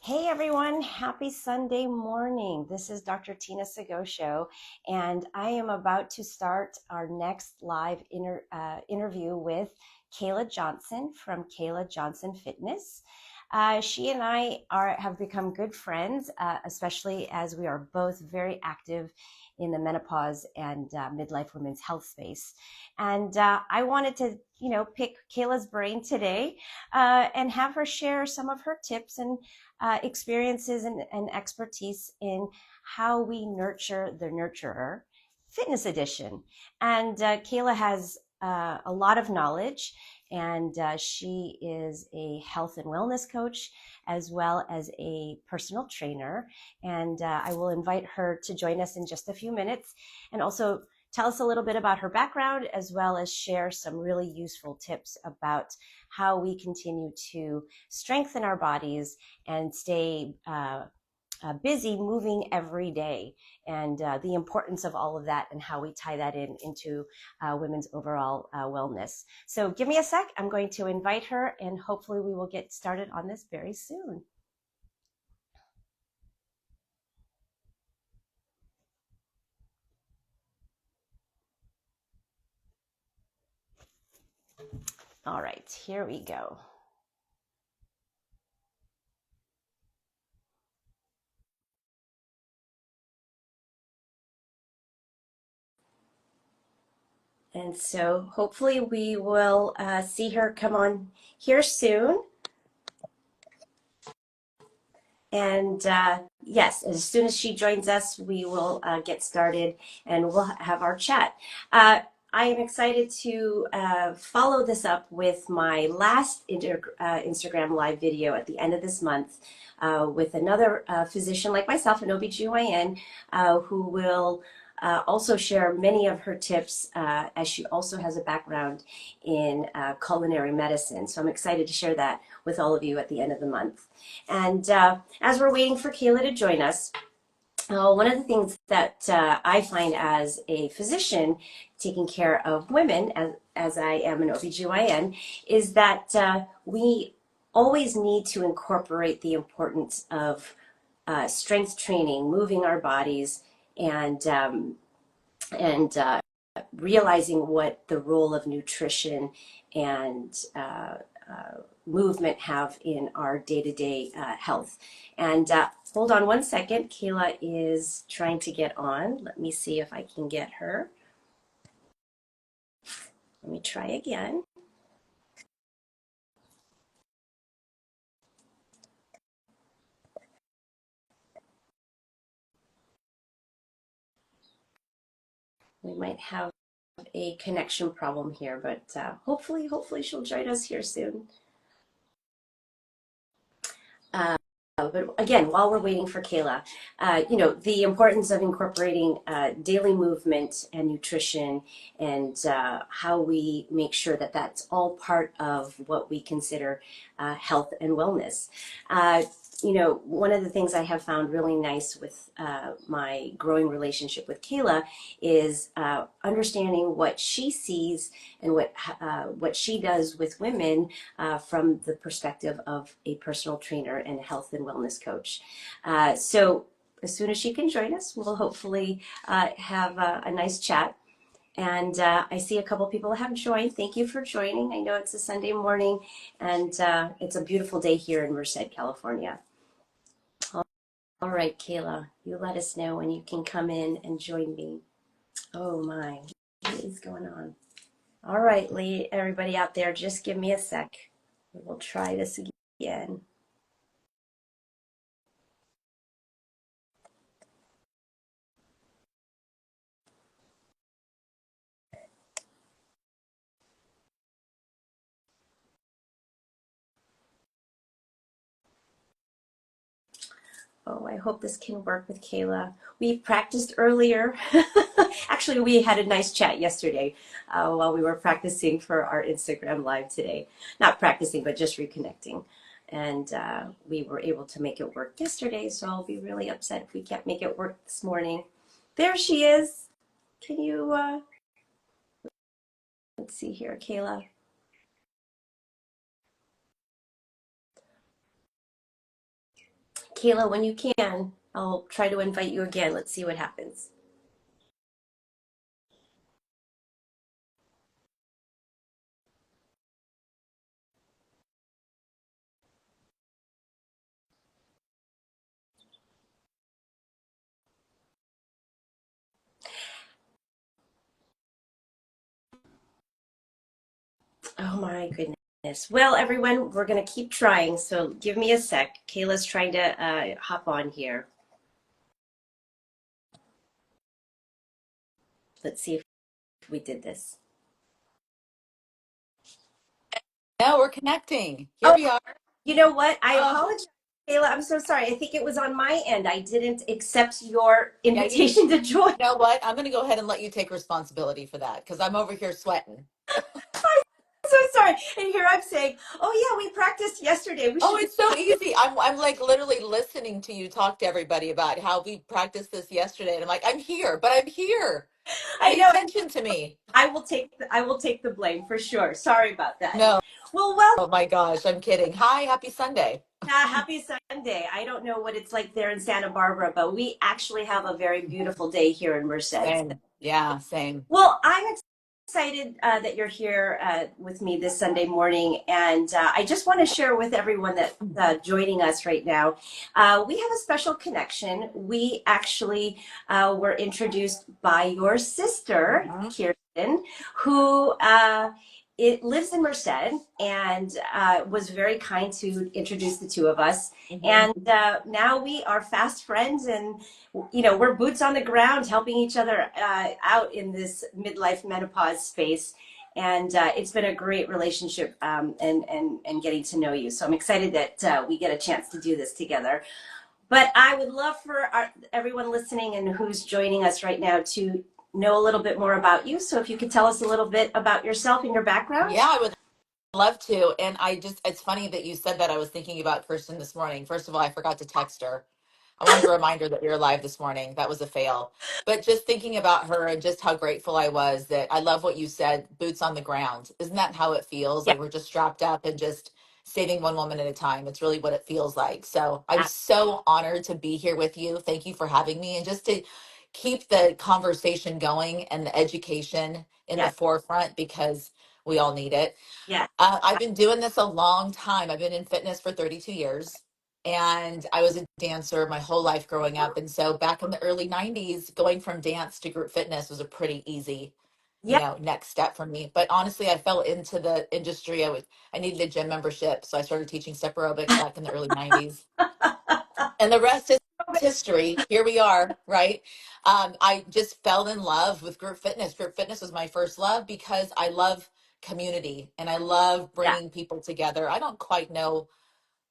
Hey everyone, happy Sunday morning. This is Dr. Tina Sogocio, and I am about to start our next live interview with Kayla Johnson from Kayla Johnson Fitness. She and I have become good friends, especially as we are both very active in the menopause and midlife women's health space. And I wanted to, pick Kayla's brain today and have her share some of her tips and experiences and expertise in how we nurture the nurturer, fitness edition. And Kayla has a lot of knowledge, and she is a health and wellness coach as well as a personal trainer. And I will invite her to join us in just a few minutes and also tell us a little bit about her background, as well as share some really useful tips about how we continue to strengthen our bodies and stay busy moving every day, and the importance of all of that and how we tie that into women's overall wellness. So give me a sec. I'm going to invite her, and hopefully we will get started on this very soon. All right, here we go. And so hopefully we will see her come on here soon. And yes, as soon as she joins us, we will get started and we'll have our chat. I am excited to follow this up with my last Instagram live video at the end of this month with another physician like myself, an OBGYN, who will also share many of her tips, as she also has a background in culinary medicine. So I'm excited to share that with all of you at the end of the month. And as we're waiting for Kayla to join us, one of the things that I find as a physician taking care of women, as I am an OBGYN, is that we always need to incorporate the importance of strength training, moving our bodies, and realizing what the role of nutrition and movement have in our day-to-day health. And hold on one second. Kayla is trying to get on. Let me see if I can get her. Let me try again. We might have a connection problem here, but hopefully she'll join us here soon. But again, while we're waiting for Kayla, the importance of incorporating daily movement and nutrition, and how we make sure that that's all part of what we consider health and wellness. One of the things I have found really nice with my growing relationship with Kayla is understanding what she sees and what she does with women from the perspective of a personal trainer and health and wellness coach. So as soon as she can join us, we'll hopefully have a nice chat. And I see a couple people have joined. Thank you for joining. I know it's a Sunday morning, and it's a beautiful day here in Merced, California. All right, Kayla, you let us know when you can come in and join me. Oh my, what is going on? All right, Lee, everybody out there, just give me a sec. We'll try this again. Oh, I hope this can work with Kayla. We practiced earlier. Actually, we had a nice chat yesterday while we were practicing for our Instagram live today. Not practicing, but just reconnecting. And we were able to make it work yesterday, so I'll be really upset if we can't make it work this morning. There she is. Can you, let's see here, Kayla. Kayla, when you can, I'll try to invite you again. Let's see what happens. Oh my goodness. Well, everyone, we're going to keep trying. So give me a sec. Kayla's trying to hop on here. Let's see if we did this. No, we're connecting. Here Oh, we are. you know what? I Oh, apologize, Kayla. I'm so sorry. I think it was on my end. I didn't accept your yeah, invitation to join. you know what? I'm going to go ahead and let you take responsibility for that because I'm over here sweating. I'm so sorry. And here I'm saying, oh, yeah, we practiced yesterday. We Oh, should do it's so easy. I'm like literally listening to you talk to everybody about how we practiced this yesterday. And I'm like, I'm here, but I'm here. I Pay know. attention to me. I will take the blame for sure. Sorry about that. No, Well, welcome. oh my gosh, I'm kidding. Hi, happy Sunday. Happy Sunday. I don't know what it's like there in Santa Barbara, but we actually have a very beautiful day here in Merced. Same. Yeah, same. Well, I'm excited that you're here with me this Sunday morning, and I just want to share with everyone that joining us right now. We have a special connection. We actually were introduced by your sister, Mhm. Kirsten, who it lives in Merced, and was very kind to introduce the two of us. Mhm. And now we are fast friends, and we're boots on the ground helping each other out in this midlife menopause space. And it's been a great relationship, and getting to know you. So I'm excited that we get a chance to do this together. But I would love for everyone listening and who's joining us right now to know a little bit more about you. So if you could tell us a little bit about yourself and your background. Yeah, I would love to. And it's funny that you said that. I was thinking about Kirsten this morning. First of all, I forgot to text her. I wanted to remind her that you're live this morning. That was a fail. But just thinking about her and just how grateful I was that I love what you said, boots on the ground. Isn't that how it feels? Yeah, Like we're just strapped up and just saving one woman at a time. It's really what it feels like. So I'm so honored to be here with you. Thank you for having me and just to keep the conversation going and the education in the yeah, forefront because we all need it. yeah, I've been doing this a long time. I've been in fitness for 32 years and I was a dancer my whole life growing up. And so back in the early 90s, going from dance to group fitness was a pretty easy, yeah. next step for me. But honestly, I fell into the industry. I needed a gym membership. So I started teaching step aerobics back in the early 90s. And the rest is history. Here we are, right? I just fell in love with group fitness. Group fitness was my first love because I love community and I love Yeah, bringing people together. I don't quite know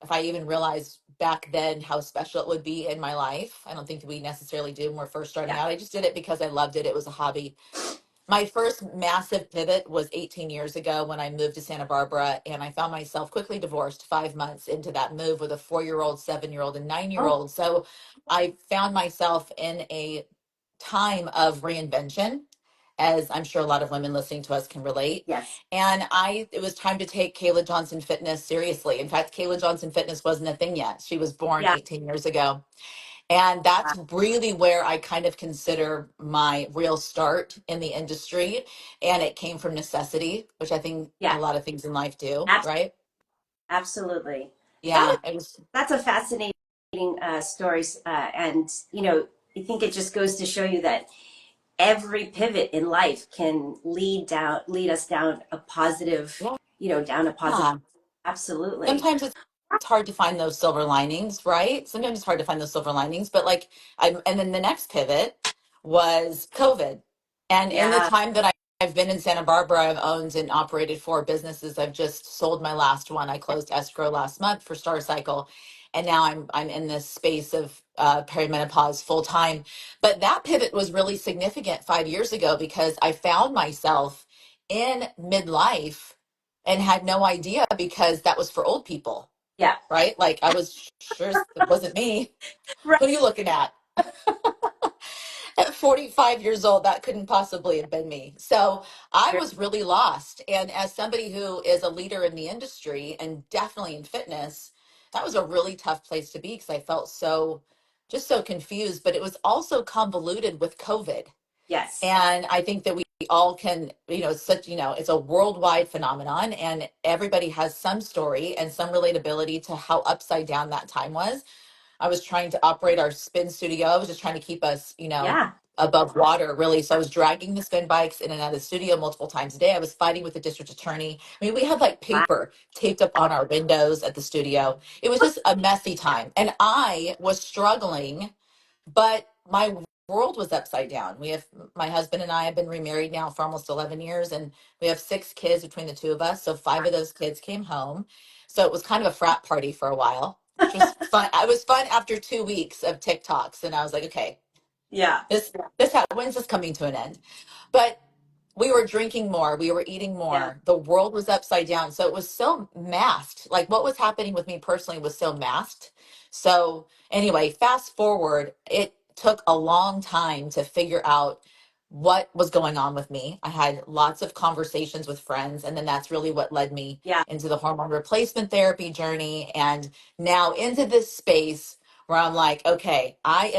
if I even realized back then how special it would be in my life. I don't think we necessarily do when we're first starting yeah, out. I just did it because I loved it. It was a hobby. My first massive pivot was 18 years ago when I moved to Santa Barbara, and I found myself quickly divorced 5 months into that move with a 4 year old, 7 year old, and 9 year oh, old. So I found myself in a time of reinvention, as I'm sure a lot of women listening to us can relate. yes, And it was time to take Kayla Johnson Fitness seriously. In fact, Kayla Johnson Fitness wasn't a thing yet. She was born yeah, 18 years ago. And that's really where I kind of consider my real start in the industry. And it came from necessity, which I think yeah, a lot of things in life do, abs- right? absolutely. That Yeah, it was, that's a fascinating story, and I think it just goes to show you that every pivot in life can lead us down a positive, yeah. down a positive. Absolutely. Sometimes it's hard to find those silver linings, right? Sometimes it's hard to find those silver linings, but and then the next pivot was COVID. And in the Yeah, time that I've been in Santa Barbara, I've owned and operated 4 businesses. I've just sold my last one. I closed escrow last month for Star Cycle. And now I'm in this space of perimenopause full time. But that pivot was really significant 5 years ago because I found myself in midlife and had no idea because that was for old people, yeah, right? Like I was sure it wasn't me. right. Who are you looking at? At 45 years old, that couldn't possibly have been me. So I was really lost. And as somebody who is a leader in the industry and definitely in fitness, that was a really tough place to be because I felt so just so confused, but it was also convoluted with COVID. Yes. And I think that we all can, it's such, it's a worldwide phenomenon, and everybody has some story and some relatability to how upside down that time was. I was trying to operate our spin studio. I was just trying to keep us, Yeah. above water, really. So I was dragging the spin bikes in and out of the studio multiple times a day. I was fighting with the district attorney. I mean, we had like Wow. paper taped up on our windows at the studio. It was just a messy time. And I was struggling, but my world was upside down. My husband and I have been remarried now for almost 11 years, and we have 6 kids between the two of us. So 5 of those kids came home. So it was kind of a frat party for a while, which was fun. It was fun after 2 weeks of TikToks. And I was like, okay, Yeah. when's this coming to an end? But we were drinking more, we were eating Yeah. more, the world was upside down, so it was so masked. Like what was happening with me personally was so masked. So anyway, fast forward, it took a long time to figure out what was going on with me. I had lots of conversations with friends, and then that's really what led me Yeah. into the hormone replacement therapy journey, and now into this space where I'm like, okay, I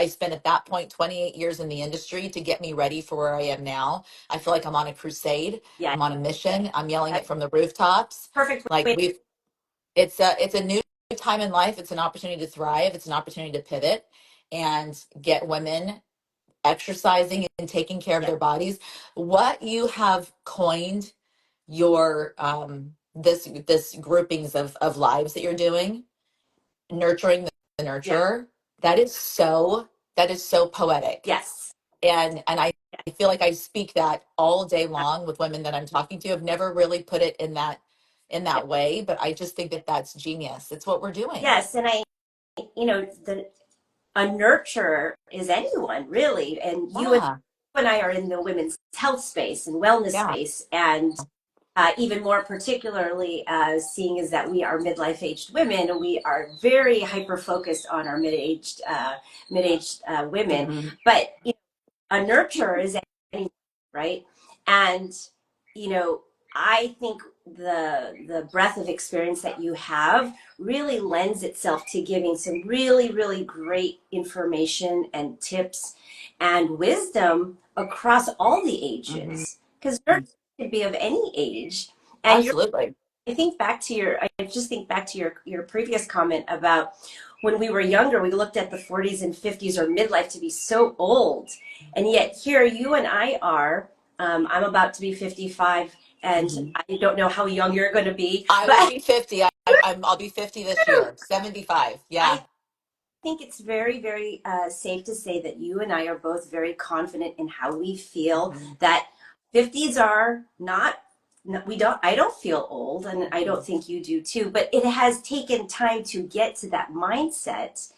spent at that point 28 years in the industry to get me ready for where I am now. I feel like I'm on a crusade. Yeah. I'm on a mission. I'm yelling it That's from the rooftops. perfect Like way. it's a new time in life. It's an opportunity to thrive. It's an opportunity to pivot and get women exercising and taking care of Yeah. their bodies. What you have coined your this groupings of lives that you're doing, nurturing the Yeah. nurturer, that is so poetic. Yes. And I feel like I speak that all day long with women that I'm talking to. I've never really put it in Yeah. that way, but I just think that that's genius. It's what we're doing. Yes. And the a nurturer is anyone really, and Yeah. you and I are in the women's health space and wellness Yeah. space, and even more particularly, seeing as that we are midlife aged women, and we are very hyper focused on our mid aged women. Hmm. But a nurturer is anyone, right? And you know, I think the breadth of experience that you have really lends itself to giving some really really great information and tips and wisdom across all the Hmm. ages, because nurturing could be of any age. And you're Absolutely. I just think back to your previous comment about when we were younger, we looked at the 40s and 50s or midlife to be so old. And yet here you and I are, I'm about to be 55, and Hmm. I don't know how young you're going to be, I will but be 50. I'll be 50 this year. 75. Yeah. I think it's very, very safe to say that you and I are both very confident in how we feel, Hmm. that 50s are not, I don't feel old, and I Hmm. don't think you do too, but it has taken time to get to that mindset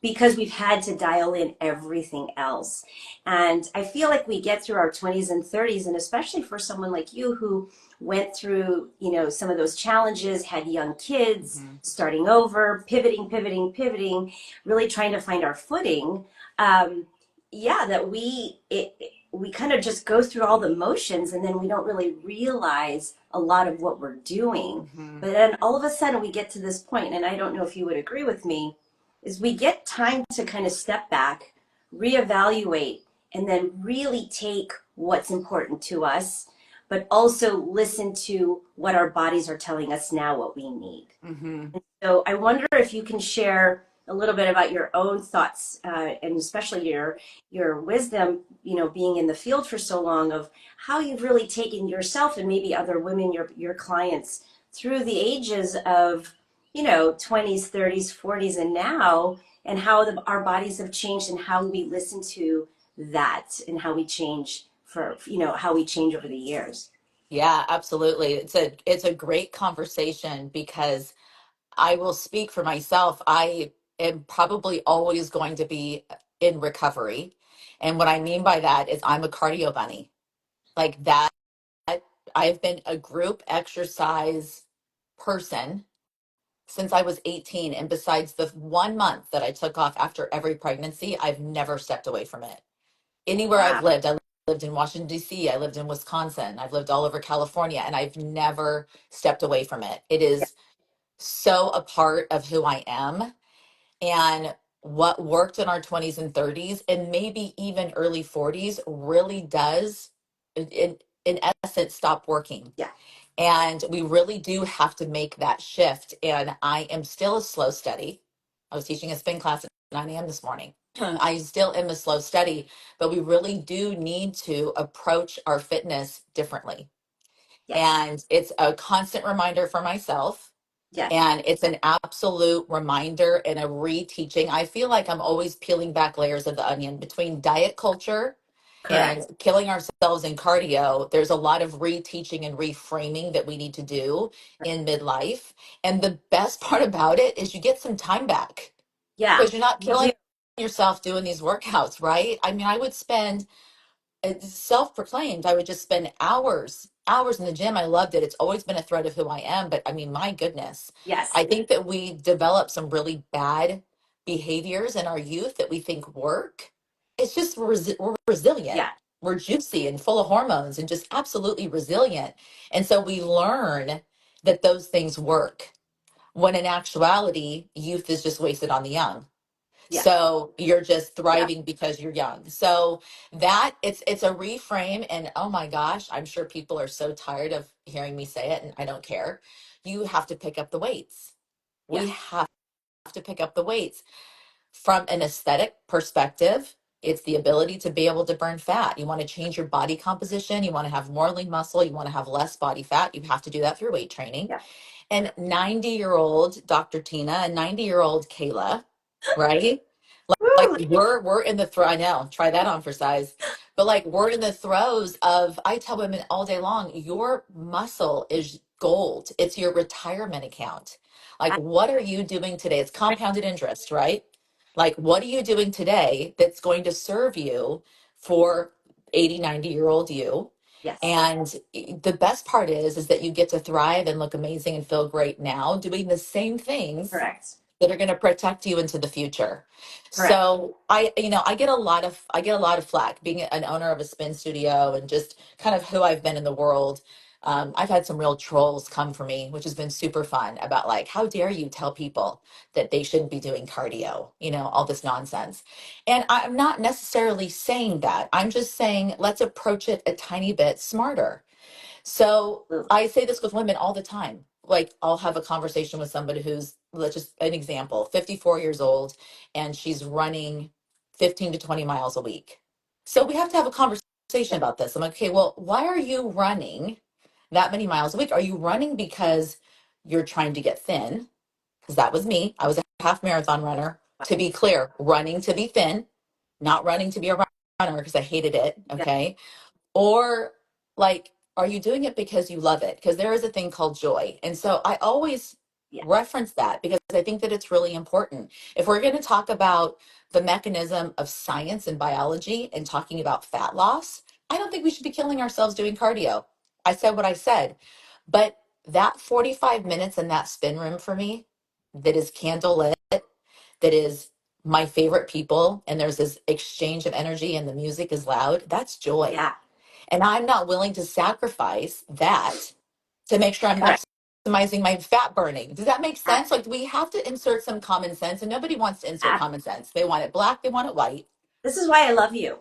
because we've had to dial in everything else. And I feel like we get through our 20s and 30s, and especially for someone like you who went through, some of those challenges, had young kids, Hmm. starting over, pivoting, really trying to find our footing. Yeah, that we kind of just go through all the motions, and then we don't really realize a lot of what we're doing. Hmm. But then all of a sudden we get to this point, and I don't know if you would agree with me, is we get time to kind of step back, reevaluate, and then really take what's important to us, but also listen to what our bodies are telling us now, what we need. Hmm. So I wonder if you can share a little bit about your own thoughts, and especially your wisdom, being in the field for so long, of how you've really taken yourself and maybe other women, your clients, through the ages of 20s, 30s, 40s, and now, and how our bodies have changed, and how we listen to that, and how we change for how we change over the years. Yeah, absolutely. It's a great conversation because I will speak for myself. I am probably always going to be in recovery. And what I mean by that is I'm a cardio bunny. Like that, I've been a group exercise person since I was 18. And besides the 1 month that I took off after every pregnancy, I've never stepped away from it. Anywhere Wow. I've lived, I lived in Washington, D.C., I lived in Wisconsin, I've lived all over California, and I've never stepped away from it. It Yeah. is so a part of who I am. And what worked in our 20s and 30s, and maybe even early 40s, really does, in essence, stop working. Yeah. And we really do have to make that shift. And I am still a slow study. I was teaching a spin class at 9 a.m. this morning. I still am a slow study, but we really do need to approach our fitness differently. Yes. And it's a constant reminder for myself, Yes. and it's an absolute reminder and a reteaching. I feel like I'm always peeling back layers of the onion between diet culture and Correct. killing ourselves in cardio. There's a lot of reteaching and reframing that we need to do in midlife. And the best part about it is you get some time back Yeah. because you're not You do. killing yourself doing these workouts, right? I mean, I would spend, it's self-proclaimed, I would just spend hours in the gym. I loved it. It's always been a thread of who I am, but I mean, my goodness, Yes. I think that we develop some really bad behaviors in our youth that we think work. It's just we're resilient, Yeah. we're juicy and full of hormones and just absolutely resilient, and so we learn that those things work, when in actuality youth is just wasted on the young. Yeah. So you're just Yeah. thriving because you're young. So that it's a reframe. And oh my gosh, I'm sure people are so tired of hearing me say it, and I don't care. You have to pick up the weights. Yeah. We have to pick up the weights. From an aesthetic perspective, it's the ability to be able to burn fat. You want to change your body composition, you want to have more lean muscle, you want to have less body fat. You have to do that through weight training. Yeah. And 90-year-old Dr. Tina and 90-year-old Kayla, right? Like Woo. we're in the throw. I know, try that on for size. But like we're in the throes of, I tell women all day long, your muscle is gold. It's your retirement account. Like I, what are you doing today? It's I, compounded interest, right? Like what are you doing today that's going to serve you for 80, 90-year-old you? yes. And the best part is that you get to thrive and look amazing and feel great now doing the same things Correct. that are going to protect you into the future. Correct. So I get a lot of flack being an owner of a spin studio and just kind of who I've been in the world. I've had some real trolls come for me, which has been super fun, about like, how dare you tell people that they shouldn't be doing cardio, all this nonsense. And I'm not necessarily saying that. I'm just saying, let's approach it a tiny bit smarter. So Absolutely. I say this with women all the time. Like I'll have a conversation with somebody who's, let's just an example, 54 years old, and she's running 15 to 20 miles a week. So we have to have a conversation Yeah. about this. I'm like, okay, well, why are you running that many miles a week? Are you running because you're trying to get thin? Because that was me. I was a half marathon runner. To be clear, running to be thin, not running to be a runner because I hated it. Yeah. Okay, or like, are you doing it because you love it? Because there is a thing called joy. And so I always Yeah. reference that because I think that it's really important. If we're going to talk about the mechanism of science and biology and talking about fat loss, I don't think we should be killing ourselves doing cardio. I said what I said. But that 45 minutes in that spin room for me, that is candlelit, that is my favorite people, and there's this exchange of energy and the music is loud, that's joy. Yeah. And I'm not willing to sacrifice that to make sure I'm Correct. maximizing my fat burning. Does that make A- sense? Like we have to insert some common sense, and nobody wants to insert a- common sense. They want it black, they want it white. This is why I love you.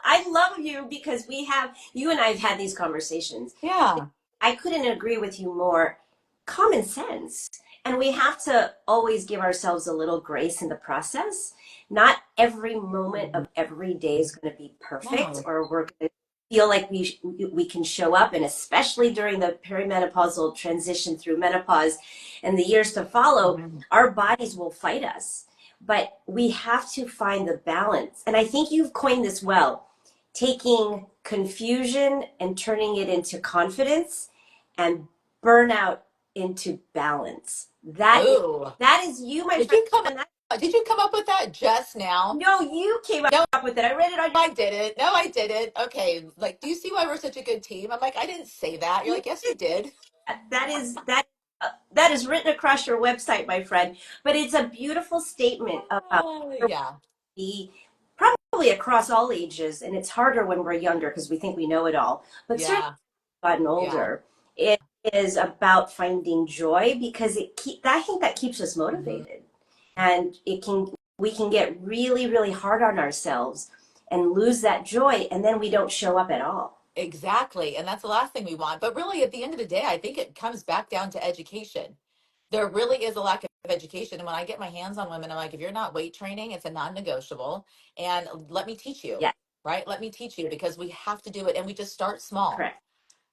I love you because you and I have had these conversations. Yeah. I couldn't agree with you more. Common sense. And we have to always give ourselves a little grace in the process. Not every moment of every day is going to be perfect, No. or we're going to feel like we can show up. And especially during the perimenopausal transition through menopause and the years to follow, Mhm. our bodies will fight us. But we have to find the balance. And I think you've coined this well, taking confusion and turning it into confidence, and burnout into balance. Oh, That is you, my did friend. you come And that, did you come up with that just now? no, you came No, up with it. I read it on I didn't. No, I didn't. Okay, like, do you see why we're such a good team? I'm like, I didn't say that. You're your. like, yes, you did. That is written across your website, my friend. But it's a beautiful statement about Yeah, the probably across all ages, and it's harder when we're younger because we think we know it all. But certainly, yeah, gotten yeah. older. is about finding joy because I think that keeps us Mhm. motivated. And it can we can get really, really hard on ourselves and lose that joy, and then we don't show up at all. Exactly. And that's the last thing we want. But really, at the end of the day, I think it comes back down to education. There really is a lack of education. And when I get my hands on women, I'm like, if you're not weight training, it's a non negotiable. And let me teach you, Yes, right? Let me teach you because we have to do it. And we just start small. correct.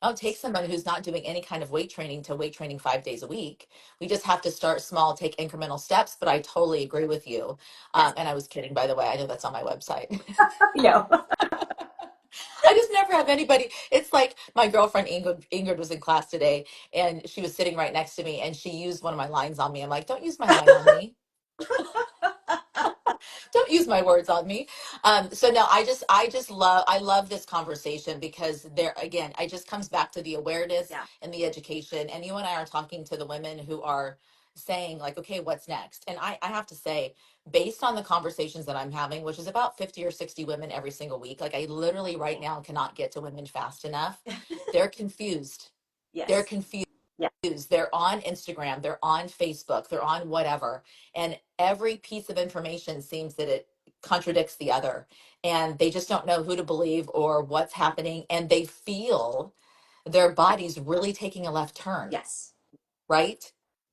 I'll take somebody who's not doing any kind of weight training to weight training 5 days a week. We just have to start small, take incremental steps. But I totally agree with you. Yes, And I was kidding, by the way. I know that's on my website. I know. I just never have anybody. It's like my girlfriend Ingrid was in class today and she was sitting right next to me and she used one of my lines on me. I'm like, don't use my line on me. Don't use my words on me. So no, I love this conversation because there again, it just comes back to the awareness Yeah. and the education. And you and I are talking to the women who are saying like, okay, what's next? And I have to say, based on the conversations that I'm having, which is about 50 or 60 women every single week, like I literally right now cannot get to women fast enough. They're confused. They're Yes. confused. Yeah. They're on Instagram, they're on Facebook, they're on whatever. And every piece of information seems that it contradicts the other. And they just don't know who to believe or what's happening. And they feel their body's really taking a left turn, Yes. right?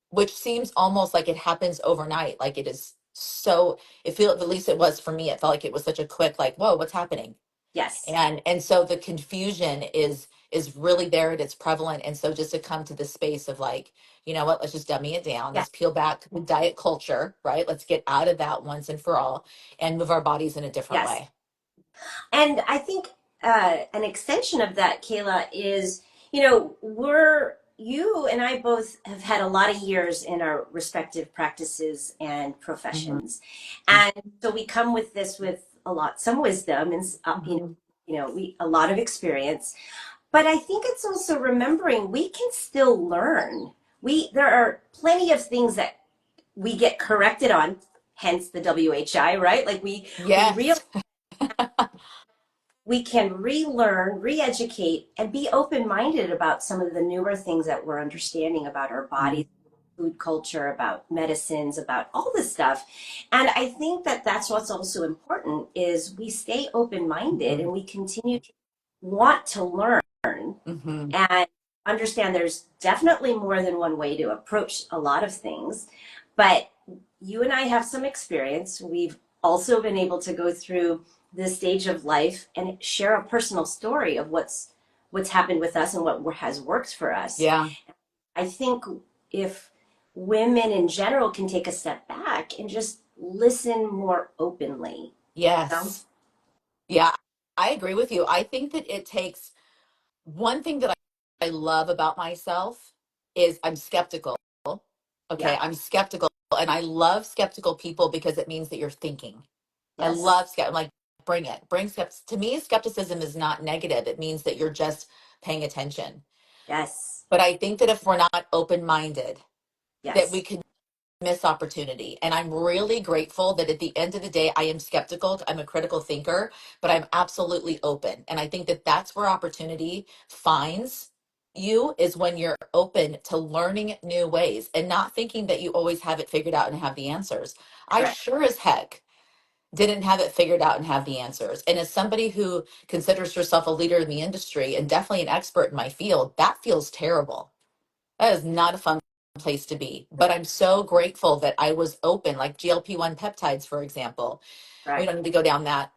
Which seems almost like it happens overnight. Like it is so, it feels, at least it was for me, it felt like it was such a quick, like, whoa, what's happening? Yes. And so the confusion is really there and it's prevalent. And so just to come to the space of like, you know what, let's just dummy it down, Yeah. let's peel back the diet culture, right? Let's get out of that once and for all and move our bodies in a different Yes. way. And I think an extension of that, Kayla, is, you and I both have had a lot of years in our respective practices and Mhm. professions. And so we come with this with some wisdom and, Mhm. a lot of experience. But I think it's also remembering we can still learn. There are plenty of things that we get corrected on, hence the WHI, right? Like we realize Yes. we can relearn, re-educate, and be open-minded about some of the newer things that we're understanding about our bodies, Mhm. food culture, about medicines, about all this stuff. And I think that that's what's also important is we stay open-minded and Mhm. we continue to want to learn Mhm. and understand there's definitely more than one way to approach a lot of things. But you and I have some experience. We've also been able to go through this stage of life and share a personal story of what's happened with us and what has worked for us. Yeah. I think if women in general can take a step back and just listen more openly, you know? Yes. Yeah. I agree with you. I think that it takes one thing that I love about myself is I'm skeptical. Okay, Yeah. I'm skeptical and I love skeptical people because it means that you're thinking. I Yes. love like bring it. Bring skepticism. To me, skepticism is not negative. It means that you're just paying attention. Yes. But I think that if we're not open-minded, that we Yes. could miss opportunity. And I'm really grateful that at the end of the day, I am skeptical. I'm a critical thinker, but I'm absolutely open. And I think that that's where opportunity finds you is when you're open to learning new ways and not thinking that you always have it figured out and have the answers. I Correct. sure as heck didn't have it figured out and have the answers. And as somebody who considers herself a leader in the industry and definitely an expert in my field, that feels terrible. That is not a fun place to be. But I'm so grateful that I was open, like GLP-1 peptides, for example. We Correct. don't need to go down that,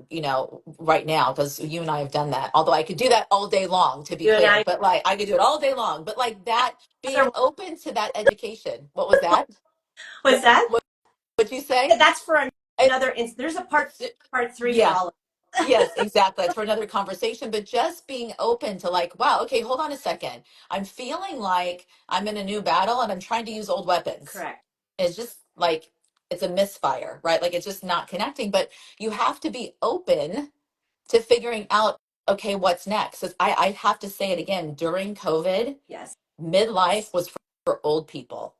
right now because you and I have done that. Although I could do that all day long, to be You and clear. I, But like I could do it all day long. But like that, being another open to that education. What was that? was that? What would you say? That's for It, another. There's a part three for yeah. all of Yes, exactly. That's for another conversation. But just being open to like, wow, okay, hold on a second. I'm feeling like I'm in a new battle and I'm trying to use old it. weapons. Correct. It's just like it's a misfire, right? Like it's just not connecting. But you have to be open to figuring out, okay, what's next? 'Cause I have to say it again, during COVID, Yes. midlife was for old people.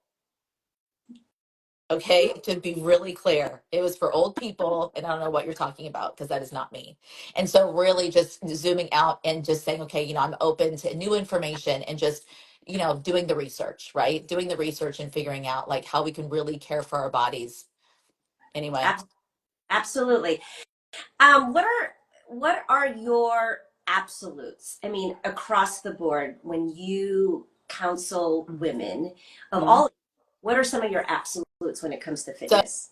Okay, to be really clear, it was for old people, and I don't know what you're talking about because that is not me. And so, really, just zooming out and just saying, okay, I'm open to new information and just doing the research, right? Doing the research and figuring out like how we can really care for our bodies. Anyway. Ab- Absolutely. What are your absolutes? I mean, across the board, when you counsel women of Mhm. all, what are some of your absolutes when it comes to So fitness?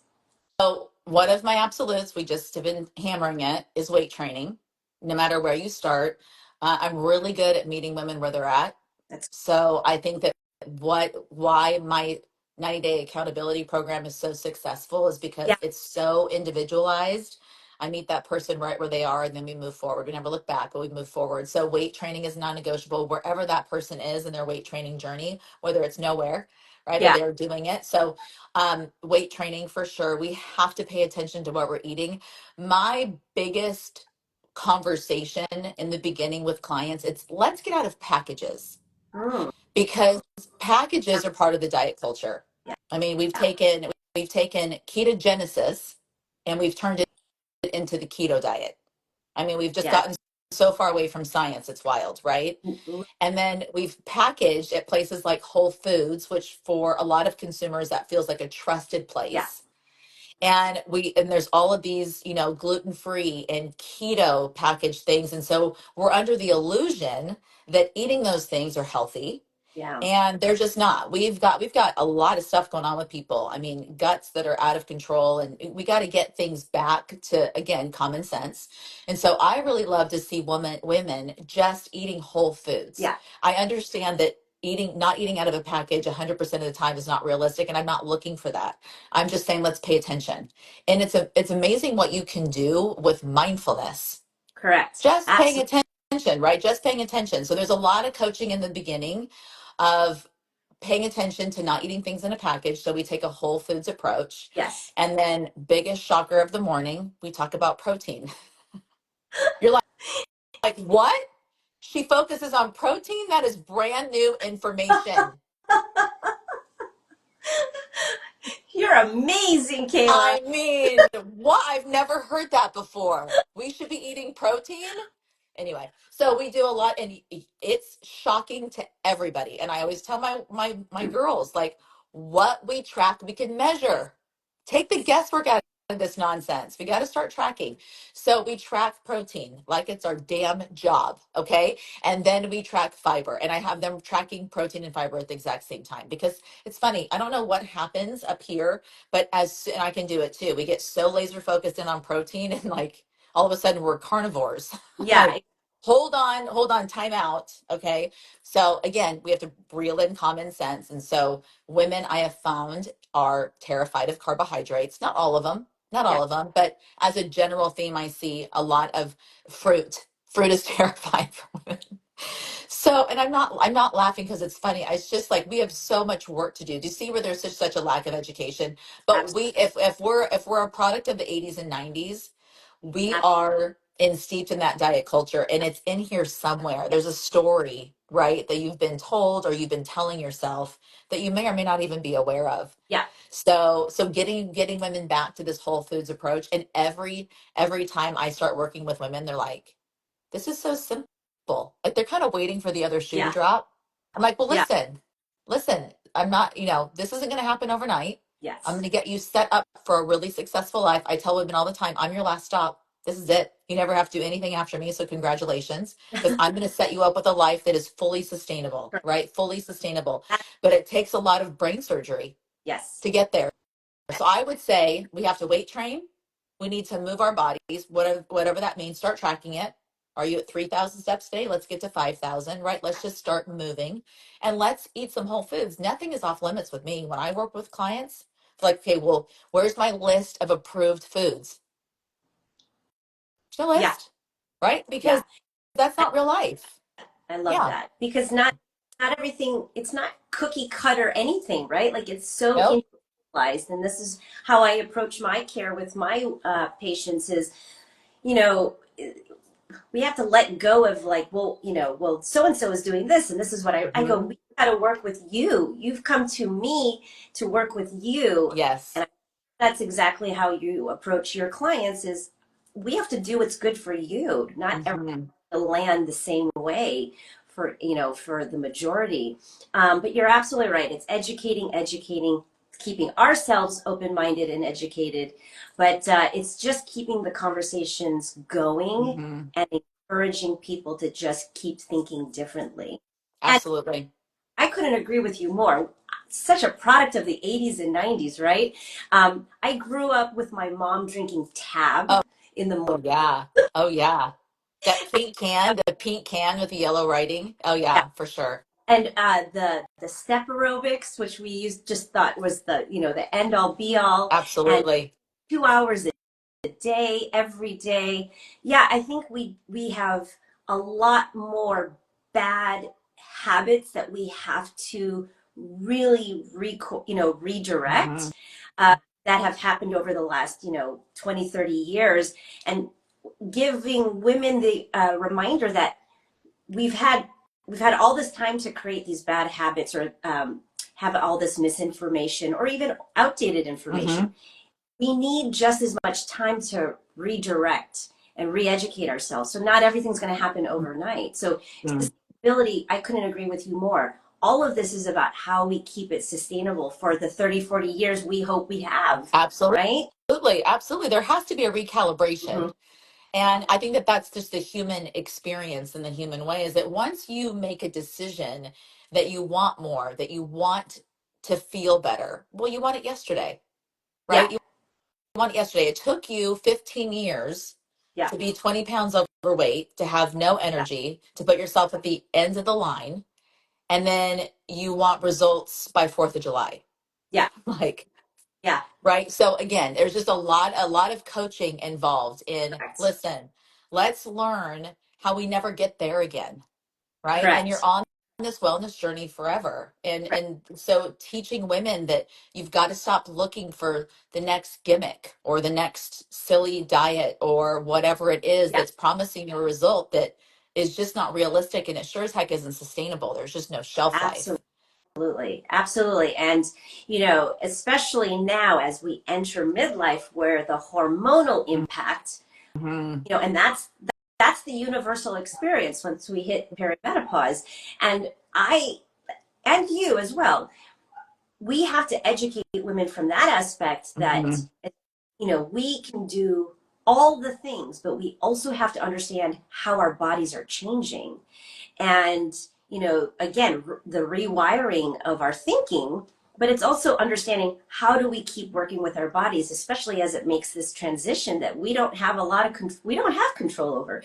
one of my absolutes, we just have been hammering it, is weight training. No matter where you start, I'm really good at meeting women where they're at. That's So I think that why my 90-day accountability program is so successful is because yeah, it's so individualized. I meet that person right where they are, and then we move forward. We never look back, but we move forward. So weight training is non-negotiable wherever that person is in their weight training journey, whether it's nowhere, right, or yeah. they're doing it. So weight training for sure. We have to pay attention to what we're eating. My biggest conversation in the beginning with clients, it's let's get out of packages, Mm, because packages are part of the diet culture. yeah, I mean, we've taken ketogenesis and we've turned it into the keto diet. I mean, we've just yeah, gotten so far away from science, it's wild, right? yeah, And then we've packaged at places like Whole Foods, which for a lot of consumers that feels like a trusted yeah, place. And there's all of these, gluten-free and keto packaged things. And so we're under the illusion that eating those things are healthy, yeah. and they're just not. We've got a lot of stuff going on with people. I mean, guts that are out of control, and we got to get things back to, again, common sense. And so I really love to see women just eating whole foods. Yeah. I understand that not eating out of a package 100% of the time is not realistic, and I'm not looking for that. I'm just saying let's pay attention. And it's amazing what you can do with mindfulness, Correct. just paying Absolutely. attention, right? Just paying attention. So there's a lot of coaching in the beginning of paying attention to not eating things in a package. So we take a whole foods approach. Yes. And then, biggest shocker of the morning, we talk about protein. You're like, what? She focuses on protein? That is brand new information. You're amazing, Kayla. I mean, what? I've never heard that before. We should be eating protein. Anyway, so we do a lot, and it's shocking to everybody. And I always tell my girls, like, what we track, we can Yes. measure. Take the guesswork out of this nonsense. We got to start tracking. So we track protein like it's our damn job, okay? And then we track fiber, and I have them tracking protein and fiber at the exact same time, because it's funny. I don't know what happens up here, but and I can do it too. We get so laser focused in on protein, and like all of a sudden we're carnivores. Yeah. Like, hold on, time out. Okay. So again, we have to reel in common sense. And so women, I have found, are terrified of carbohydrates. Not all of them, not Yeah. all of them, but as a general theme, I see a lot of fruit. Fruit is terrifying for women. So, and I'm not laughing because it's funny. It's just like we have so much work to do. Do you see where there's such a lack of education? But Absolutely. if we're a product of the 80s and 90s, we are steeped in that diet culture, and it's in here somewhere. There's a story, right, that you've been told or you've been telling yourself that you may or may not even be aware of. Yeah. So getting women back to this whole foods approach, and every time I start working with women, they're like, this is so simple. Like, they're kind of waiting for the other shoe to Yeah. drop. I'm like, well, Yeah. listen, I'm not, this isn't going to happen overnight. I'm going Yes. to get you set up for a really successful life. I tell women all the time, I'm your last stop. This is it. You never have to do anything after me. So congratulations, because I'm going to set you up with a life that is fully sustainable, right? Fully sustainable. But it takes a lot of brain surgery Yes. to get there. So I would say we have to weight train. We need to move our bodies, whatever that means. Start tracking it. Are you at 3,000 steps a day? Let's get to 5,000, right? Let's just start moving, and let's eat some whole foods. Nothing is off limits with me. When I work with clients, it's like, okay, well, where's my list of approved foods? There's no Yeah. list, right? Yeah. Because that's I, not real life. I love Yeah. that because not everything, it's not cookie cutter anything, right? Like it's so Nope. individualized. And this is how I approach my care with my patients is, you know, we have to let go of like, well, well, so and so is doing this, and this is what I go. Hmm. We got to work with you. You've come to me to work with you, Yes. and that's exactly how you approach your clients. Is we have to do what's good for you. Not everyone Hmm. will land the same way for, for the majority. But you're absolutely right. It's educating, keeping ourselves open-minded and educated, but it's just keeping the conversations going Hmm. and encouraging people to just keep thinking differently. And Absolutely. I couldn't agree with you more. Such a product of the 80s and 90s, right? I grew up with my mom drinking tab Oh, in the oh morning. yeah. Oh yeah. That pink can with the yellow writing. Oh yeah, for sure. And the step aerobics, which we used just thought was the end all be all, and Absolutely. 2 hours a day, every day. Yeah, I think we have a lot more bad habits that we have to really Hmm. redirect, that have happened over the last 20, 30 years, and giving women the reminder that we've had we've had all this time to create these bad habits, or have all this misinformation or even outdated information. Hmm. We need just as much time to redirect and re-educate ourselves. So not everything's going to happen overnight. So sustainability, I couldn't agree with you more. All of this is about how we keep it sustainable for the 30, 40 years we hope we have, right? Absolutely. Absolutely. There has to be a Mm-hmm. recalibration. And I think that that's just the human experience and the human way is that once you make a decision that you want more, that you want to feel better, well, you want it yesterday, Yeah, right? You want it yesterday. It took you 15 years yeah, to be 20 pounds overweight, to have no yeah, energy, to put yourself at the end of the line. And then you want results by 4th of July. yeah, Like, yeah. right? So again, there's just a lot of coaching involved in, Correct, listen, let's learn how we never get there again, right? And you're correct, on this wellness journey forever. And correct. and so teaching women that you've got to stop looking for the next gimmick or the next silly diet or whatever it is Yeah, that's promising you a result that is just not realistic, and it sure as heck isn't sustainable. There's just no shelf life. absolutely, absolutely. And especially now as we enter midlife, where the hormonal impact, Hmm. and that's the universal experience once we hit perimenopause. And I and you as well, we have to educate women from that aspect, that Hmm. we can do all the things, but we also have to understand how our bodies are changing. And again, the rewiring of our thinking, but it's also understanding how do we keep working with our bodies, especially as it makes this transition that we don't have a lot of we don't have control over.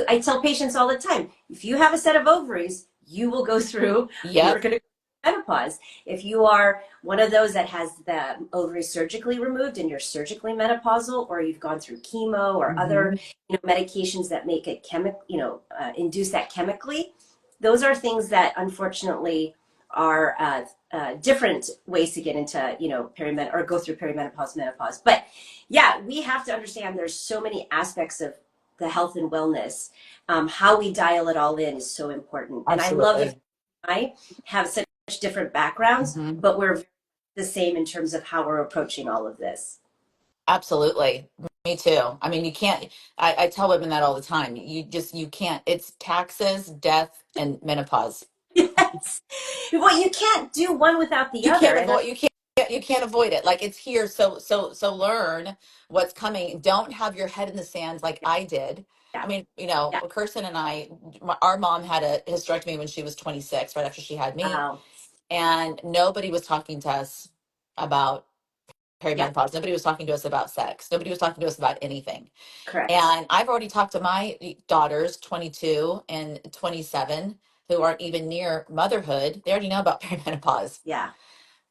I tell patients all the time, if you have a set of ovaries, you will go through, you're Yep. going to menopause. If you are one of those that has the ovaries surgically removed and you're surgically menopausal, or you've gone through chemo or other Hmm. medications that make it induce that chemically, those are things that unfortunately are different ways to get into perimenopause or go through perimenopause, menopause. But yeah, we have to understand there's so many aspects of the health and wellness. How we dial it all in is so important, and I love the fact Absolutely. that I have such different backgrounds, Hmm. but we're the same in terms of how we're approaching all of this. Absolutely. Me too. I mean, you can't, I tell women that all the time. You can't, it's taxes, death, and menopause. Yes. Well, you can't do one without the You other, can't and avoid, you can't avoid it. Like it's here. So learn what's coming. Don't have your head in the sand like I did. I yeah, mean, yeah. Kirsten and I, our mom had a hysterectomy when she was 26, right after she had me. Wow. And nobody was talking to us about Yeah, perimenopause. Nobody was talking to us about sex. Nobody was talking to us about anything. correct. And I've already talked to my daughters, 22 and 27, who aren't even near motherhood. They already know about perimenopause. Yeah,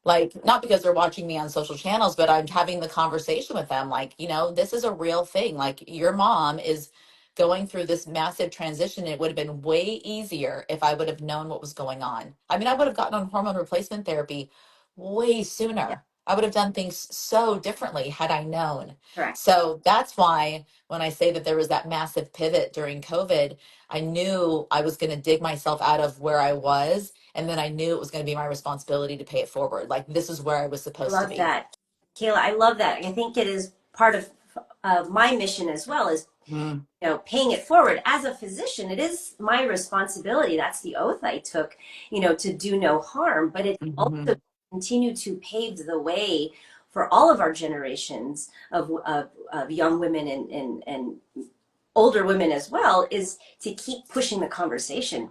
Like, not because they're watching me on social channels, but I'm having the conversation with them. Like, this is a real thing. Like, your mom is going through this massive transition. It would have been way easier if I would have known what was going on. I mean, I would have gotten on hormone replacement therapy way yeah, sooner. I would have done things so differently had I known. correct. So that's why when I say that there was that massive pivot during COVID, I knew I was going to dig myself out of where I was, and then I knew it was going to be my responsibility to pay it forward. Like this is where I was supposed to Love be. that. Kayla, I love that. I think it is part of my mission as well, is Mm-hmm. paying it forward as a physician. It is my responsibility. That's the oath I took, to do no harm, but it Mm-hmm. also continue to pave the way for all of our generations of young women and older women as well, is to keep pushing the conversation.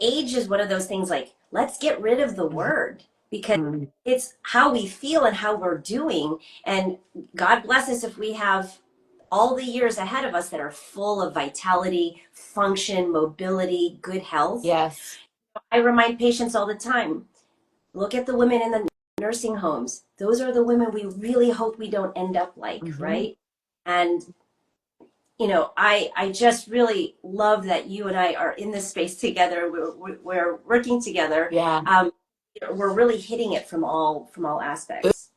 Age is one of those things, like, let's get rid of the word, because Mm-hmm. it's how we feel and how we're doing. And God bless us if we have all the years ahead of us that are full of vitality, function, mobility, good health. Yes. I remind patients all the time, look at the women in the nursing homes. Those are the women we really hope we don't end up like, Mm-hmm. right? And I just really love that you and I are in this space together. We're working together. Yeah. We're really hitting it from all aspects.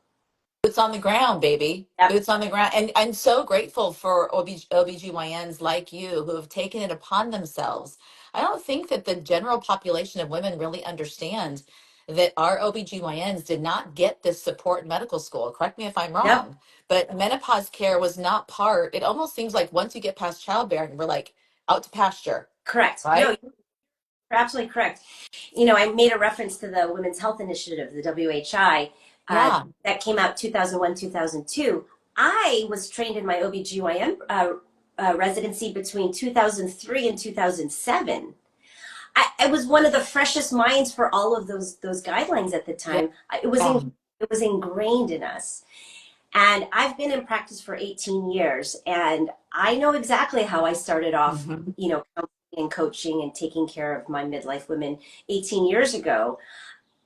Boots on the ground, baby. Yep. Boots on the ground. And I'm so grateful for OBGYNs like you who have taken it upon themselves. I don't think that the general population of women really understand that our OBGYNs did not get this support in medical school. Correct me if I'm Yep. wrong, but menopause care was not part. It almost seems like once you get past childbearing, we're like out to pasture, Correct. No, right? you're absolutely correct. I made a reference to the Women's Health Initiative, the WHI, Yeah. that came out 2001, 2002. I was trained in my OBGYN residency between 2003 and 2007. I was one of the freshest minds for all of those guidelines at the Yeah. time. It was ingrained in us. And I've been in practice for 18 years, and I know exactly how I started off, Hmm. counseling and coaching and taking care of my midlife women 18 years ago.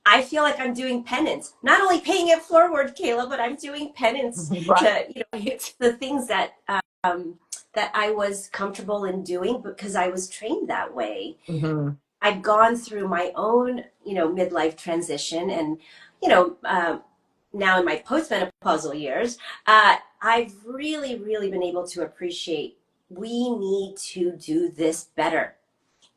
I feel like I'm doing penance, not only paying it forward, Kayla, but I'm doing penance to, Right. the things that I was comfortable in doing because I was trained that way. Hmm. I've gone through my own, midlife transition, and, you know, um, now in my postmenopausal years, I've really, really been able to appreciate we need to do this better.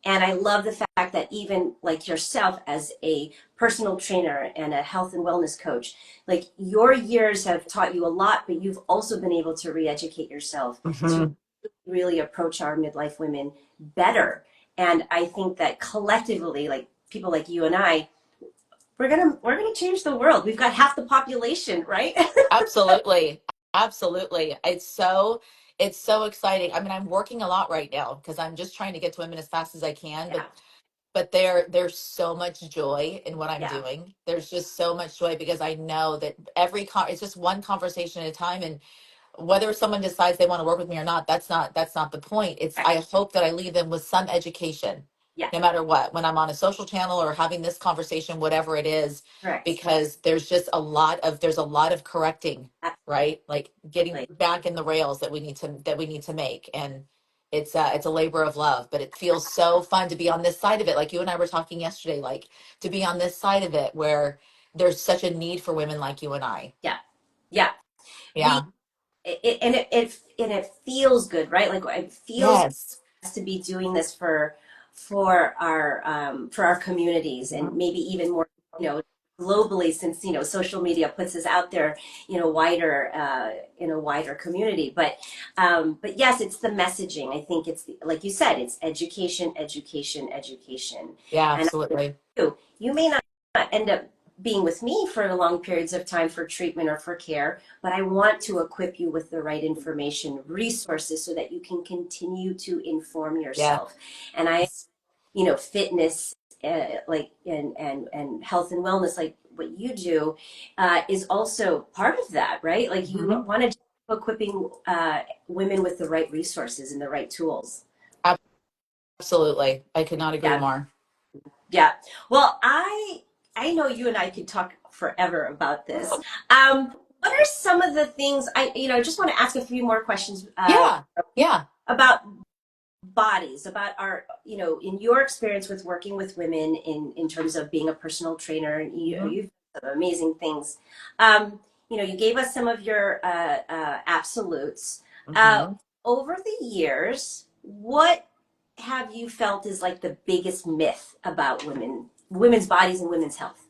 And I love the fact that even like yourself as a personal trainer and a health and wellness coach, like your years have taught you a lot, but you've also been able to re-educate yourself to Hmm. really approach our midlife women better. And I think that collectively, like people like you and I, we're gonna change the world. We've got half the population, right? Absolutely. Absolutely. It's so exciting. I mean, I'm working a lot right now because I'm just trying to get to women as fast as I can, Yeah, but there's so much joy in what I'm yeah, doing. There's just so much joy because I know that it's just one conversation at a time, and whether someone decides they want to work with me or not, that's not the point. It's correct. I hope that I leave them with some education, Yeah, no matter what, when I'm on a social channel or having this conversation, whatever it is, correct. because there's a lot of correcting, right? Like getting Absolutely. back in the rails that we need to make. And it's a labor of love, but it feels so fun to be on this side of it. Like you and I were talking yesterday, like to be on this side of it where there's such a need for women like you and I. Yeah, yeah. We Yeah. and it feels good, right? Like it feels Yes. to be doing this for our communities, and Mhm. maybe even more, globally, since social media puts us out there wider in a wider community. But yes, it's the messaging. I think it's like you said, it's education, education, education. Yeah, And absolutely. you may not end up being with me for long periods of time for treatment or for care, but I want to equip you with the right information, resources, so that you can continue to inform Yes. yourself. And fitness, like and health and wellness, like what you do, is also part of that, right? Like you Hmm. want to equipping women with the right resources and the right tools. Absolutely. I could not agree Yeah. more. Yeah. Well, I know you and I could talk forever about this. What are some of the things just want to ask a few more questions Yeah. Yeah. about bodies, about our, in your experience with working with women in terms of being a personal trainer, and Hmm. you've done some amazing things. You gave us some of your absolutes. Uh, Hmm. Over the years, what have you felt is like the biggest myth about women's bodies and women's health?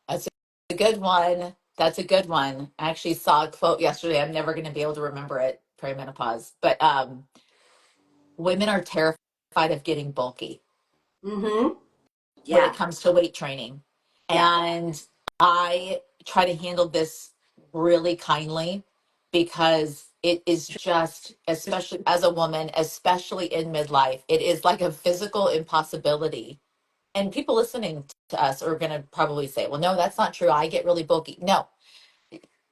That's a good one. That's a good one. I actually saw a quote yesterday. I'm never going to be able to remember it. perimenopause, but women are terrified of getting bulky Mm-hmm. when it Yeah. comes to weight training. Yeah. And I try to handle this really kindly because it is just, especially as a woman, especially in midlife, it is like a physical impossibility. And people listening to us are going to probably say, well, no, that's not true. I get really bulky. No,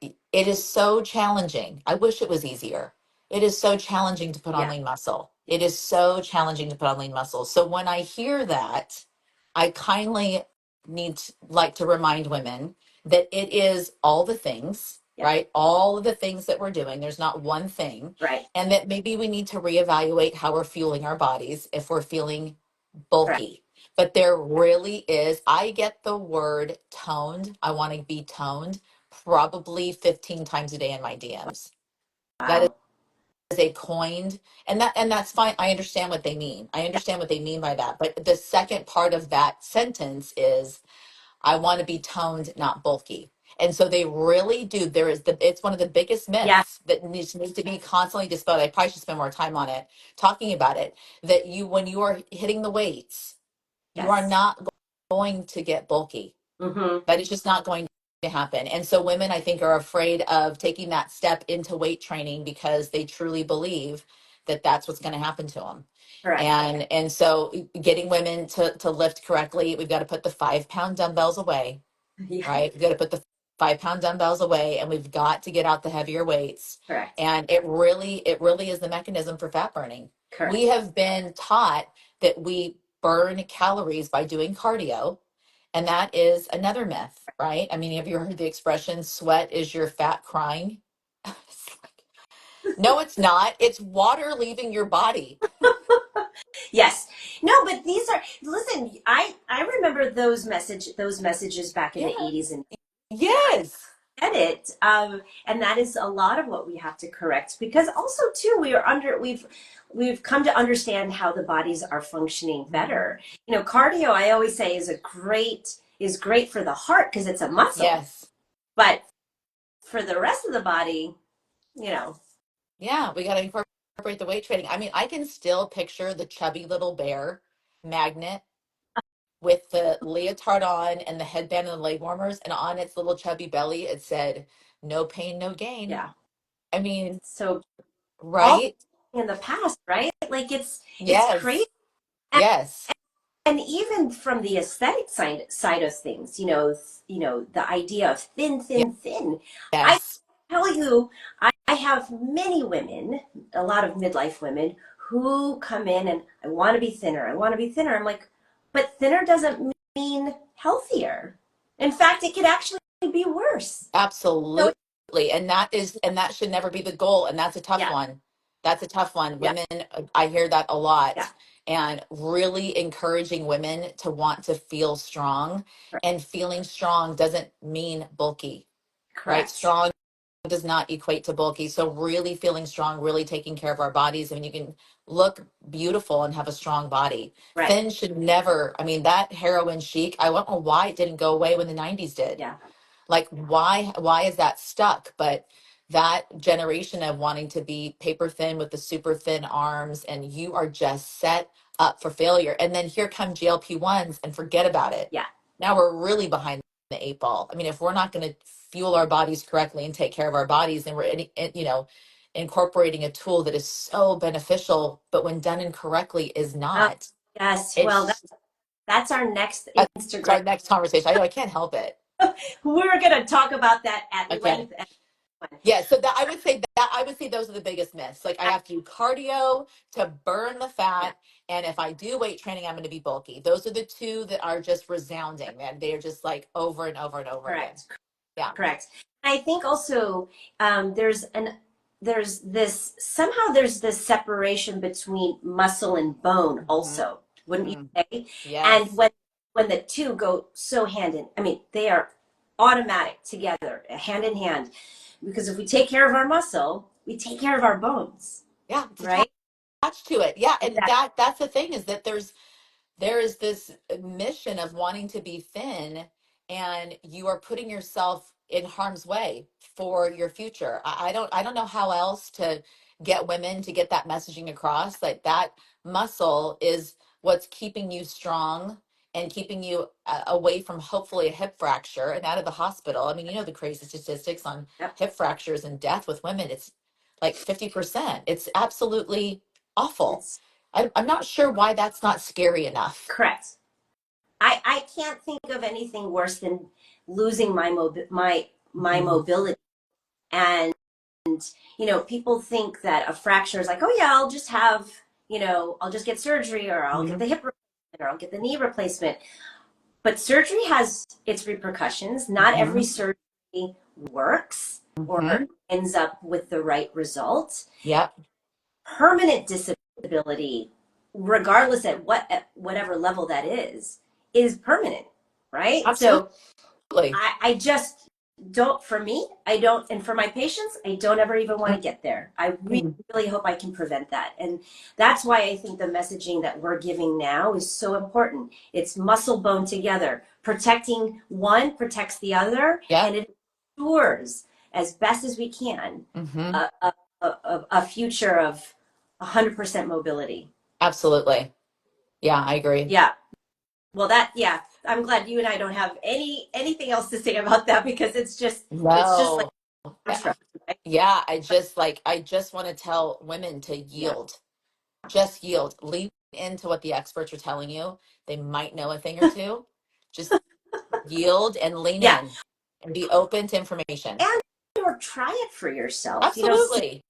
it is so challenging. I wish it was easier. It is so challenging to put on Yeah. lean muscle. It is so challenging to put on lean muscle. So when I hear that, I kindly like to remind women that it is all the things, Yeah. right? All of the things that we're doing. There's not one thing. Right. And that maybe we need to reevaluate how we're fueling our bodies if we're feeling Correct. bulky. But there really is, I get the word toned. I want to be toned probably 15 times a day in my DMs. That Wow. is a coined, and that's fine. I understand what they mean. I Yeah. understand what they mean by that. But the second part of that sentence is I want to be toned, not bulky. And so they really do. It's one of the biggest Yeah. myths that needs to be constantly dispelled. I probably should spend more time on it, talking about it, that when you are hitting the weights, you are Yes. not going to get bulky. Mm-hmm. That is just not going to happen. And so women, I think, are afraid of taking that step into weight training because they truly believe that that's what's going to happen to them. Correct. And so getting women to lift correctly, we've got to put the 5 pound dumbbells away, Yeah. right? We've got to put the 5 pound dumbbells away, and we've got to get out the heavier weights. Correct. And it really is the mechanism for fat burning. Correct. We have been taught that we burn calories by doing cardio, and that is another myth, right? I mean, have you heard the expression, sweat is your fat crying? No, it's not. It's water leaving your body. Yes. No, but these are, listen, I remember those messages back in the Yeah. 80s, and I Yes. get it. And that is a lot of what we have to correct, because also too we've come to understand how the bodies are functioning Mhm. better. Cardio, I always say, is great for the heart because it's a muscle. Yes. But for the rest of the body, you know, Yeah, we got to incorporate the weight training. I mean, I can still picture the chubby little bear magnet with the leotard on and the headband and the leg warmers, and on its little chubby belly, it said, "No pain, no gain." yeah. I mean, So all right? in the past, right? Like it's crazy. Yes. Yes. And even from the aesthetic side of things, the idea of thin, thin, thin. I Yes. tell you, I have many women, a lot of midlife women, who come in and I want to be thinner. I want to be thinner. I'm like, but thinner doesn't mean healthier. In fact, it could actually be worse. So Absolutely. And that should never be the goal. And that's a tough yeah, one. That's a tough one. yeah, Women, I hear that a yeah. lot. And really encouraging women to want to feel strong. Correct. And feeling strong doesn't mean bulky, right? Correct. Strong does not equate to bulky. So really feeling strong, really taking care of our bodies. I mean, you can look beautiful and have a strong body. Right. Thin should never, I mean, that heroin chic, I don't know why it didn't go away when the 90s did. Yeah. Like, why is that stuck? But that generation of wanting to be paper thin with the super thin arms, and you are just set up for failure. And then here come GLP-1s, and forget about it. Yeah. Now we're really behind the eight ball. I mean, if we're not going to fuel our bodies correctly and take care of our bodies, then incorporating a tool that is so beneficial, but when done incorrectly is Oh, not. yes. Well, It's that's our next that's Instagram. our next conversation. I know I can't help it. We're going to talk about that at Okay. length. Yeah, so I would say those are the biggest myths. Like, I have to do cardio to burn the Yeah, fat, and if I do weight training, I'm going to be bulky. Those are the two that are just resounding, and they are just like over and over and over again. correct, Yeah. correct. I think also there's this separation between muscle and bone Hmm. also, wouldn't you say? And Yes. when the two go so I mean, they are automatic together, hand in hand. Because if we take care of our muscle, we take care of our bones, Yeah, it's right? attached to it. Yeah, and Exactly. that's the thing, is that there is this mission of wanting to be thin, and you are putting yourself in harm's way for your future. I don't know how else to get women to get that messaging across, like that muscle is what's keeping you strong and keeping you away from hopefully a hip fracture and out of the hospital. I mean, you know, the crazy statistics on Yep. hip fractures and death with women, it's like 50%. It's absolutely awful. It's I'm not sure why that's not scary enough. correct. I can't think of anything worse than losing my Mhm. mobility. And people think that a fracture is like, oh yeah, I'll just have, I'll just get surgery, or I'll get Mhm. the hip replacement, or I'll get the knee replacement. But surgery has its repercussions. Not every Mhm. surgery works or Mhm. ends up with the right result. Yep. Permanent disability, regardless at whatever level that is permanent, right? So Absolutely. I just don't, for me, I don't, and for my patients, I don't ever even want to get there. I really, Mhm. really hope I can prevent that. And that's why I think the messaging that we're giving now is so important. It's muscle bone together. Protecting one protects the other, and Yep. it ensures, as best as we can, Mhm. a future of 100% mobility. Absolutely. Yeah, I agree. Yeah. Well, yeah, I'm glad you and I don't have anything else to say about that, because it's just like No. mantra, right? Yeah, I just want to tell women to Yeah. yield. Just yield. Lean into what the experts are telling you. They might know a thing or two. Just yield and lean Yeah. in and be open to information. And or try it for yourself. Absolutely.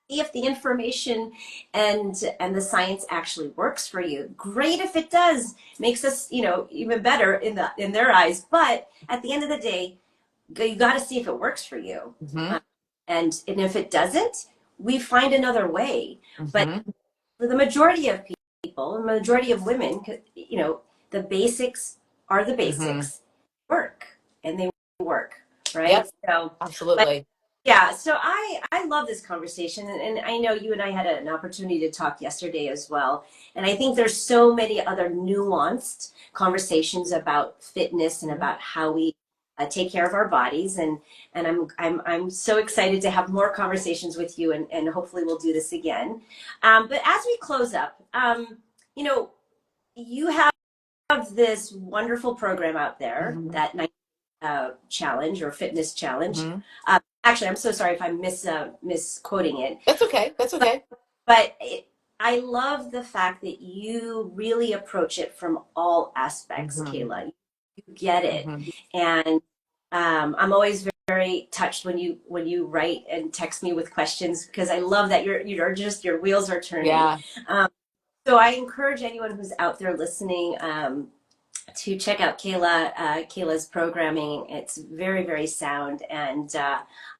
See if the information and the science actually works for you. Great if it does. Makes us, even better in their eyes. But at the end of the day, you got to see if it works for you. Hmm. Um, and if it doesn't, we find another way. But Hmm. for the majority of people, the majority of women, the basics are the Hmm. basics, work, and they work, right? Yep. So, but Absolutely. yeah, so I love this conversation, and I know you and I had an opportunity to talk yesterday as well. And I think there's so many other nuanced conversations about fitness and Mhm. about how we take care of our bodies. And I'm so excited to have more conversations with you, and hopefully we'll do this again. But as we close up, you know, you have this wonderful program out there, Mhm. that night challenge or fitness challenge. Mhm. Actually, I'm so sorry if I'm misquoting it, That's okay. That's but okay. I love the fact that you really approach it from all aspects, Hmm. Kayla. You get it, Hmm. and I'm always very, very touched when you write and text me with questions, because I love that your wheels are turning. Yeah. Um, so I encourage anyone who's out there listening, to check out Kayla's programming. It's very, very sound. And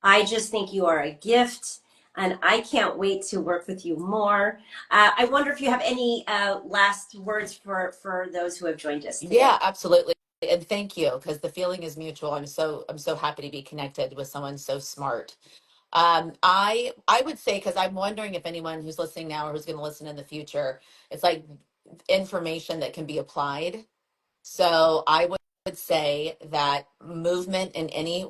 I just think you are a gift. And I can't wait to work with you more. I wonder if you have any last words for those who have joined us Yeah, today. absolutely. And thank you, because the feeling is mutual. I'm so happy to be connected with someone so smart. I would say, because I'm wondering if anyone who's listening now or who's going to listen in the future, it's like information that can be applied. So I would say that movement in any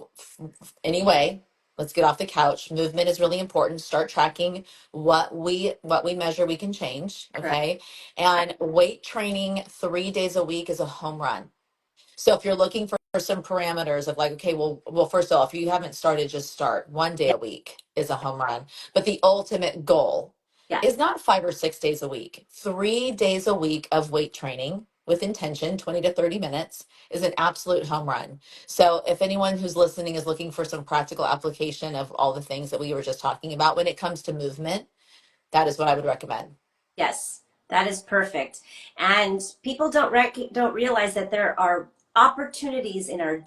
way, let's get off the couch. Movement is really important. Start tracking what we measure we can change, Correct. okay? And weight training 3 days a week is a home run. So if you're looking for some parameters of like, okay, well, first off, if you haven't started, just start. 1 day Yeah. a week is a home run. But the ultimate goal Yes. is not 5 or 6 days a week. 3 days a week of weight training with intention, 20 to 30 minutes, is an absolute home run. So if anyone who's listening is looking for some practical application of all the things that we were just talking about when it comes to movement, that is what I would recommend. Yes. That is perfect. And people don't realize that there are opportunities in our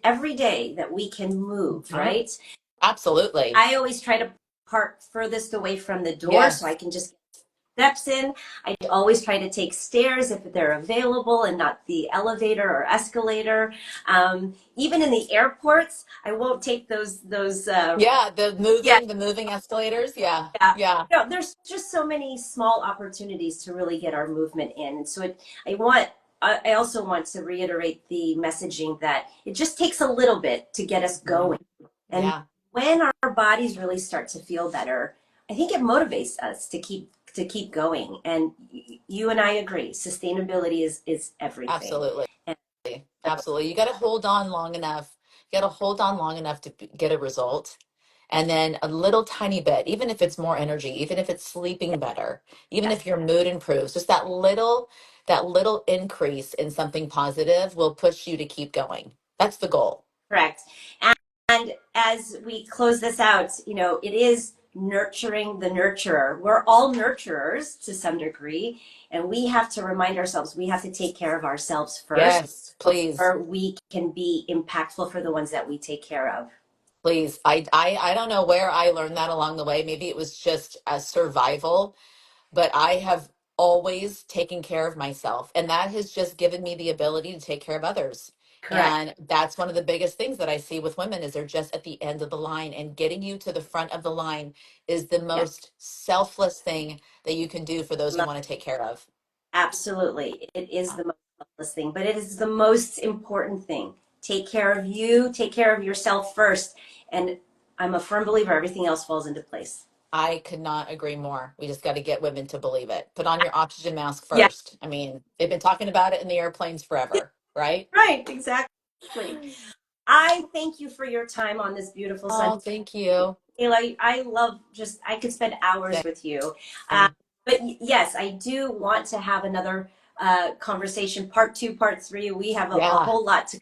every day that we can move, Mhm. right? Absolutely. I always try to park furthest away from the door so I Yes. can just get steps in. I always try to take stairs if they're available and not the elevator or escalator. Even in the airports, I won't take those. Yeah, the Yeah, moving escalators. Yeah. yeah. Yeah. There's just so many small opportunities to really get our movement in. And so I want. I also want to reiterate the messaging that it just takes a little bit to get us Mhm. going. And Yeah. when our bodies really start to feel better, I think it motivates us to keep going. And you and I agree, sustainability is everything. Absolutely. And so, Absolutely. You got to hold on long enough. You got to hold on long enough to get a result. And then a little tiny bit, even if it's more energy, even if it's sleeping better, even yes. if your mood improves, just that little increase in something positive will push you to keep going. That's the goal. Correct. And as we close this out, it is nurturing the nurturer. We're all nurturers to some degree, and we have to remind ourselves we have to take care of ourselves first Yes, please. before we can be impactful for the ones that we take care of. Please. I don't know where I learned that along the way. Maybe it was just a survival, but I have always taken care of myself. And that has just given me the ability to take care of others. Correct. And that's one of the biggest things that I see with women is they're just at the end of the line, and getting you to the front of the line is the Yeah. most selfless thing that you can do for those you want to take care of. Absolutely. It is the most selfless thing, but it is the most important thing. Take care of you, take care of yourself first. And I'm a firm believer everything else falls into place. I could not agree more. We just got to get women to believe it. Put on your oxygen mask Yeah, first. I mean, they've been talking about it in the airplanes forever, right? right, exactly. I thank you for your time on this beautiful Sunday. Oh, thank you. Kayla, I love I could spend hours with you. Uh, Same. but yes, I do want to have another conversation, part two, part three. We have a Yeah, whole lot to.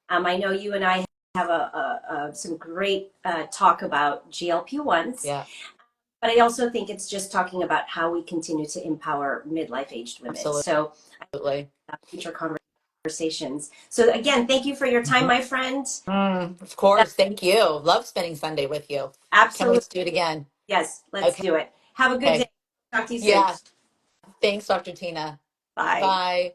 I know you and I have some great talk about GLP-1s, yeah, but I also think it's just talking about how we continue to empower midlife aged women. So absolutely. future conversations. So again, thank you for your time, Mhm. my friend. Of course. Thank you. Love spending Sunday with you. Can't wait Absolutely. to do it again. Yes, let's Okay. do it. Have a good day. Okay. Talk to you soon. Yeah. Thanks, Dr. Tina. Bye. Bye.